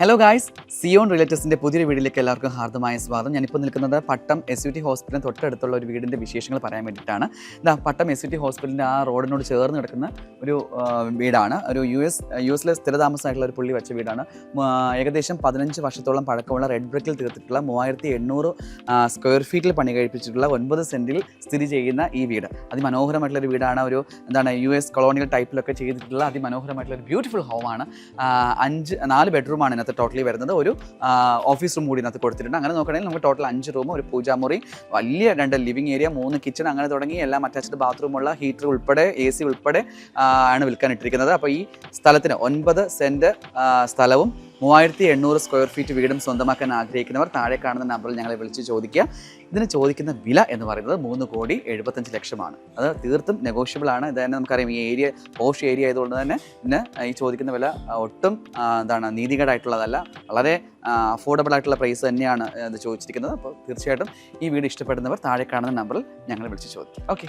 Hello guys, Zion റിലേറ്റീവ്സിൻ്റെ പുതിയൊരു വീഡിയോയിലേക്ക് എല്ലാവർക്കും ഹാർദമായ സ്വാഗതം. ഞാനിപ്പോൾ നിൽക്കുന്നത് പട്ടം SUT ഹോസ്പിറ്റലിന് തൊട്ടടുത്തുള്ള ഒരു വീടിൻ്റെ വിശേഷങ്ങൾ പറയാൻ വേണ്ടിയിട്ടാണ്. പട്ടം SUT ഹോസ്പിറ്റലിൻ്റെ ആ റോഡിനോട് ചേർന്ന് കിടക്കുന്ന ഒരു വീടാണ്. ഒരു യുഎസിലെ സ്ഥിരതാമസമായിട്ടുള്ള ഒരു പുള്ളി വെച്ച വീടാണ്. ഏകദേശം 15 വർഷത്തോളം പഴക്കമുള്ള റെഡ് ബ്രിക്കിൽ തീർത്തിട്ടുള്ള 3800 സ്ക്വയർ ഫീറ്റിൽ പണി കഴിപ്പിച്ചിട്ടുള്ള 9 സെൻറ്റിൽ സ്ഥിതി ചെയ്യുന്ന ഈ വീട് അതിമനോഹരമായിട്ടുള്ളൊരു വീടാണ്. ഒരു US കൊളോണിയൽ ടൈപ്പിലൊക്കെ ചെയ്തിട്ടുള്ള അതിമനോഹരമായിട്ടുള്ള ഒരു ബ്യൂട്ടിഫുൾ ഹോമാണ്. 4 ബെഡ്റൂമാണ് ഇതിനകത്ത് ടോട്ടലി വരുന്നത്. ഒരു ഓഫീസ് റൂം കൂടി ഇതിനകത്ത് കൊടുത്തിട്ടുണ്ട്. അങ്ങനെ നോക്കുകയാണെങ്കിൽ നമുക്ക് ടോട്ടൽ 5 റൂം, ഒരു പൂജാമുറി, വലിയ 2 ലിവിംഗ് ഏരിയ, 3 കിച്ചൺ, അങ്ങനെ തുടങ്ങി എല്ലാം അറ്റാച്ച്ഡ് ബാത്റൂമുള്ള ഹീറ്റർ ഉൾപ്പെടെ AC ഉൾപ്പെടെ ആണ് വിൽക്കാൻ ഇട്ടിരിക്കുന്നത്. അപ്പോൾ ഈ സ്ഥലത്തിന് 9 സെൻറ്റ് സ്ഥലവും 3800 സ്ക്വയർ ഫീറ്റ് വീടും സ്വന്തമാക്കാൻ ആഗ്രഹിക്കുന്നവർ താഴെ കാണുന്ന നമ്പറിൽ ഞങ്ങളെ വിളിച്ച് ചോദിക്കുക. ഇതിന് ചോദിക്കുന്ന വില എന്ന് പറയുന്നത് 3,75,00,000 അത് തീർത്തും നെഗോഷ്യബിൾ ആണ്. ഇത് തന്നെ നമുക്കറിയാം, ഈ ഏരിയ പോഷ് ഏരിയ ആയതുകൊണ്ട് തന്നെ ഇതിന് ഈ ചോദിക്കുന്ന വില ഒട്ടും നീതികേടായിട്ടുള്ളതല്ല. വളരെ അഫോർഡബിൾ ആയിട്ടുള്ള പ്രൈസ് തന്നെയാണ് ഇത് ചോദിച്ചിരിക്കുന്നത്. അപ്പോൾ തീർച്ചയായിട്ടും ഈ വീട് ഇഷ്ടപ്പെടുന്നവർ താഴെ കാണുന്ന നമ്പറിൽ ഞങ്ങളെ വിളിച്ച് ചോദിക്കും. ഓക്കെ.